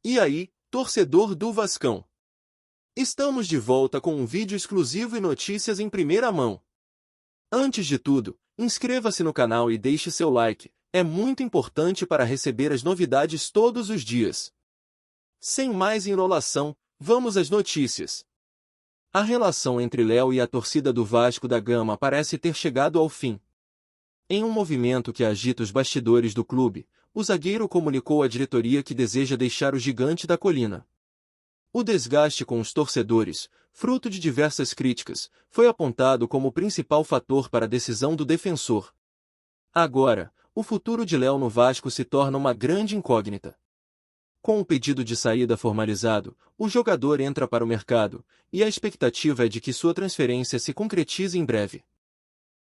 E aí, torcedor do Vascão? Estamos de volta com um vídeo exclusivo e notícias em primeira mão. Antes de tudo, inscreva-se no canal e deixe seu like, é muito importante para receber as novidades todos os dias. Sem mais enrolação, vamos às notícias. A relação entre Léo e a torcida do Vasco da Gama parece ter chegado ao fim. Em um movimento que agita os bastidores do clube, o zagueiro comunicou à diretoria que deseja deixar o Gigante da Colina. O desgaste com os torcedores, fruto de diversas críticas, foi apontado como o principal fator para a decisão do defensor. Agora, o futuro de Léo no Vasco se torna uma grande incógnita. Com o pedido de saída formalizado, o jogador entra para o mercado, e a expectativa é de que sua transferência se concretize em breve.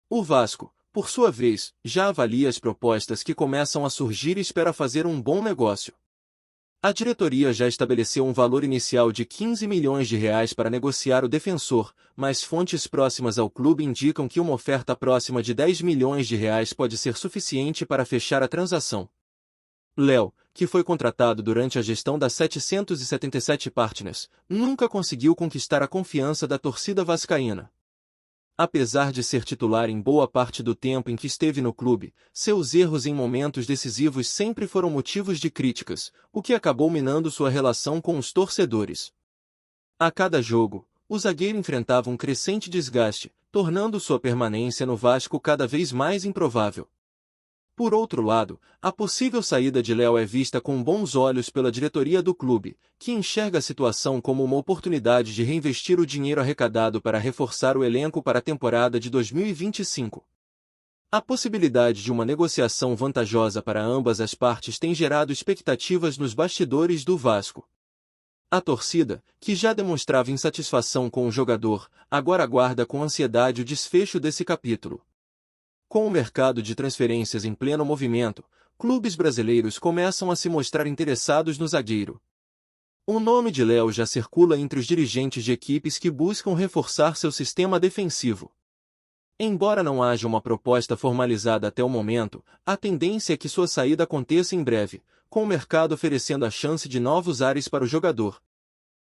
O Vasco, por sua vez, já avalia as propostas que começam a surgir e espera fazer um bom negócio. A diretoria já estabeleceu um valor inicial de 15 milhões de reais para negociar o defensor, mas fontes próximas ao clube indicam que uma oferta próxima de 10 milhões de reais pode ser suficiente para fechar a transação. Léo, que foi contratado durante a gestão da 777 Partners, nunca conseguiu conquistar a confiança da torcida vascaína. Apesar de ser titular em boa parte do tempo em que esteve no clube, seus erros em momentos decisivos sempre foram motivos de críticas, o que acabou minando sua relação com os torcedores. A cada jogo, o zagueiro enfrentava um crescente desgaste, tornando sua permanência no Vasco cada vez mais improvável. Por outro lado, a possível saída de Léo é vista com bons olhos pela diretoria do clube, que enxerga a situação como uma oportunidade de reinvestir o dinheiro arrecadado para reforçar o elenco para a temporada de 2025. A possibilidade de uma negociação vantajosa para ambas as partes tem gerado expectativas nos bastidores do Vasco. A torcida, que já demonstrava insatisfação com o jogador, agora aguarda com ansiedade o desfecho desse capítulo. Com o mercado de transferências em pleno movimento, clubes brasileiros começam a se mostrar interessados no zagueiro. O nome de Léo já circula entre os dirigentes de equipes que buscam reforçar seu sistema defensivo. Embora não haja uma proposta formalizada até o momento, a tendência é que sua saída aconteça em breve, com o mercado oferecendo a chance de novos ares para o jogador.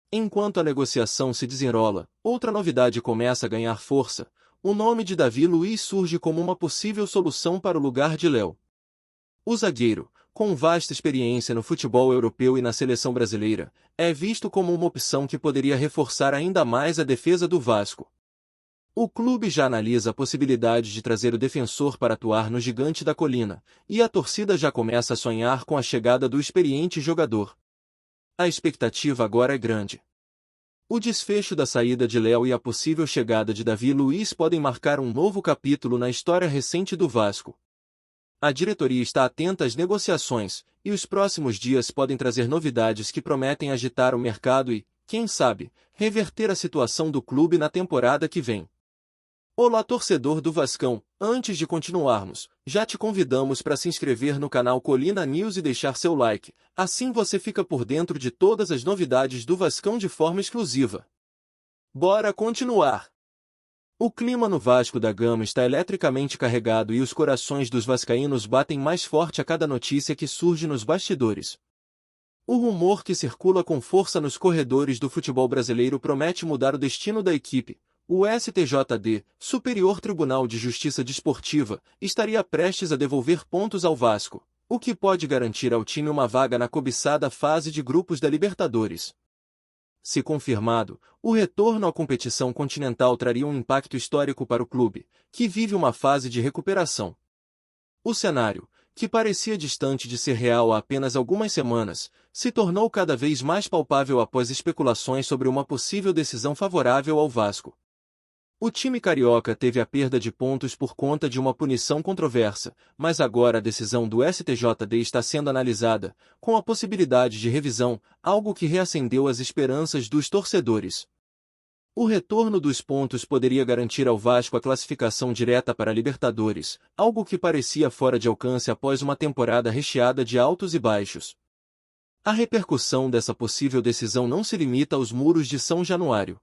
Enquanto a negociação se desenrola, outra novidade começa a ganhar força. O nome de Davi Luiz surge como uma possível solução para o lugar de Léo. O zagueiro, com vasta experiência no futebol europeu e na seleção brasileira, é visto como uma opção que poderia reforçar ainda mais a defesa do Vasco. O clube já analisa a possibilidade de trazer o defensor para atuar no Gigante da Colina, e a torcida já começa a sonhar com a chegada do experiente jogador. A expectativa agora é grande. O desfecho da saída de Léo e a possível chegada de Davi Luiz podem marcar um novo capítulo na história recente do Vasco. A diretoria está atenta às negociações, e os próximos dias podem trazer novidades que prometem agitar o mercado e, quem sabe, reverter a situação do clube na temporada que vem. Olá, torcedor do Vascão, antes de continuarmos, já te convidamos para se inscrever no canal Colina News e deixar seu like, assim você fica por dentro de todas as novidades do Vascão de forma exclusiva. Bora continuar! O clima no Vasco da Gama está eletricamente carregado e os corações dos vascaínos batem mais forte a cada notícia que surge nos bastidores. O rumor que circula com força nos corredores do futebol brasileiro promete mudar o destino da equipe. O STJD, Superior Tribunal de Justiça Desportiva, estaria prestes a devolver pontos ao Vasco, o que pode garantir ao time uma vaga na cobiçada fase de grupos da Libertadores. Se confirmado, o retorno à competição continental traria um impacto histórico para o clube, que vive uma fase de recuperação. O cenário, que parecia distante de ser real há apenas algumas semanas, se tornou cada vez mais palpável após especulações sobre uma possível decisão favorável ao Vasco. O time carioca teve a perda de pontos por conta de uma punição controversa, mas agora a decisão do STJD está sendo analisada, com a possibilidade de revisão, algo que reacendeu as esperanças dos torcedores. O retorno dos pontos poderia garantir ao Vasco a classificação direta para a Libertadores, algo que parecia fora de alcance após uma temporada recheada de altos e baixos. A repercussão dessa possível decisão não se limita aos muros de São Januário.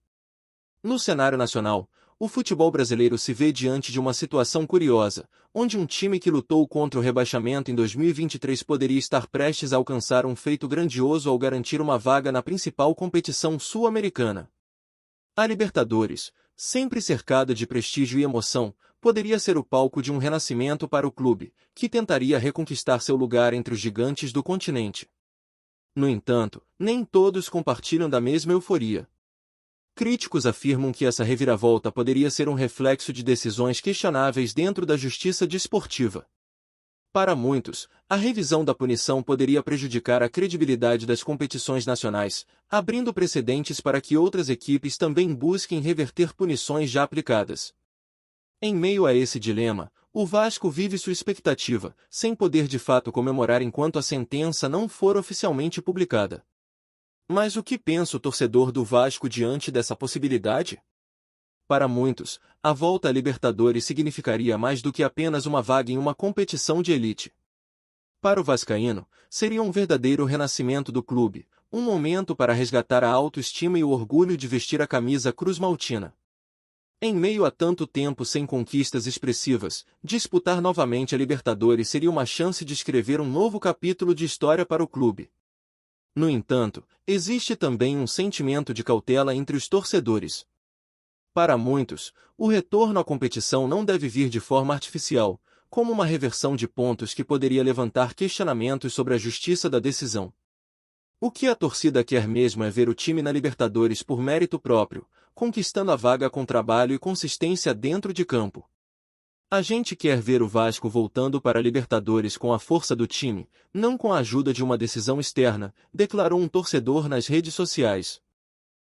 No cenário nacional, o futebol brasileiro se vê diante de uma situação curiosa, onde um time que lutou contra o rebaixamento em 2023 poderia estar prestes a alcançar um feito grandioso ao garantir uma vaga na principal competição sul-americana. A Libertadores, sempre cercada de prestígio e emoção, poderia ser o palco de um renascimento para o clube, que tentaria reconquistar seu lugar entre os gigantes do continente. No entanto, nem todos compartilham da mesma euforia. Críticos afirmam que essa reviravolta poderia ser um reflexo de decisões questionáveis dentro da justiça desportiva. Para muitos, a revisão da punição poderia prejudicar a credibilidade das competições nacionais, abrindo precedentes para que outras equipes também busquem reverter punições já aplicadas. Em meio a esse dilema, o Vasco vive sua expectativa, sem poder de fato comemorar enquanto a sentença não for oficialmente publicada. Mas o que pensa o torcedor do Vasco diante dessa possibilidade? Para muitos, a volta à Libertadores significaria mais do que apenas uma vaga em uma competição de elite. Para o vascaíno, seria um verdadeiro renascimento do clube, um momento para resgatar a autoestima e o orgulho de vestir a camisa cruz-maltina. Em meio a tanto tempo sem conquistas expressivas, disputar novamente a Libertadores seria uma chance de escrever um novo capítulo de história para o clube. No entanto, existe também um sentimento de cautela entre os torcedores. Para muitos, o retorno à competição não deve vir de forma artificial, como uma reversão de pontos que poderia levantar questionamentos sobre a justiça da decisão. O que a torcida quer mesmo é ver o time na Libertadores por mérito próprio, conquistando a vaga com trabalho e consistência dentro de campo. A gente quer ver o Vasco voltando para a Libertadores com a força do time, não com a ajuda de uma decisão externa, declarou um torcedor nas redes sociais.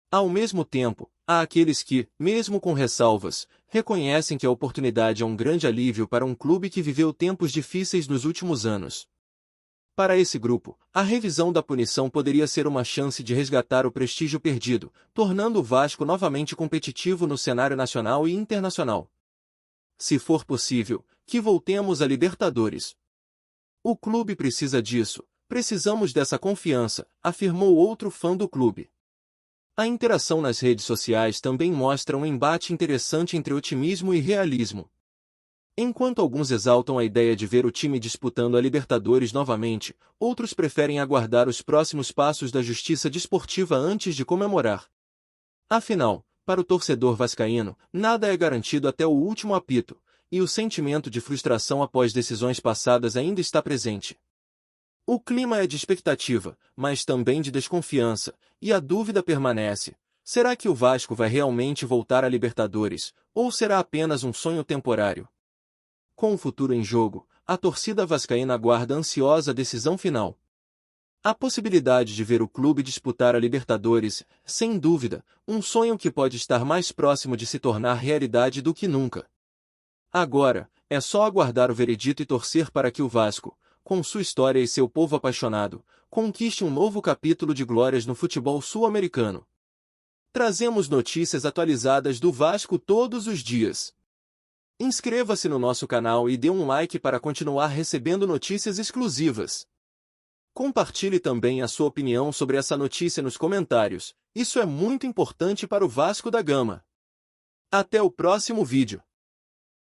Ao mesmo tempo, há aqueles que, mesmo com ressalvas, reconhecem que a oportunidade é um grande alívio para um clube que viveu tempos difíceis nos últimos anos. Para esse grupo, a revisão da punição poderia ser uma chance de resgatar o prestígio perdido, tornando o Vasco novamente competitivo no cenário nacional e internacional. Se for possível, que voltemos à Libertadores. O clube precisa disso, precisamos dessa confiança, afirmou outro fã do clube. A interação nas redes sociais também mostra um embate interessante entre otimismo e realismo. Enquanto alguns exaltam a ideia de ver o time disputando a Libertadores novamente, outros preferem aguardar os próximos passos da justiça desportiva antes de comemorar. Afinal, para o torcedor vascaíno, nada é garantido até o último apito, e o sentimento de frustração após decisões passadas ainda está presente. O clima é de expectativa, mas também de desconfiança, e a dúvida permanece: será que o Vasco vai realmente voltar à Libertadores, ou será apenas um sonho temporário? Com o futuro em jogo, a torcida vascaína aguarda ansiosa a decisão final. A possibilidade de ver o clube disputar a Libertadores, sem dúvida, um sonho que pode estar mais próximo de se tornar realidade do que nunca. Agora, é só aguardar o veredito e torcer para que o Vasco, com sua história e seu povo apaixonado, conquiste um novo capítulo de glórias no futebol sul-americano. Trazemos notícias atualizadas do Vasco todos os dias. Inscreva-se no nosso canal e dê um like para continuar recebendo notícias exclusivas. Compartilhe também a sua opinião sobre essa notícia nos comentários, isso é muito importante para o Vasco da Gama. Até o próximo vídeo.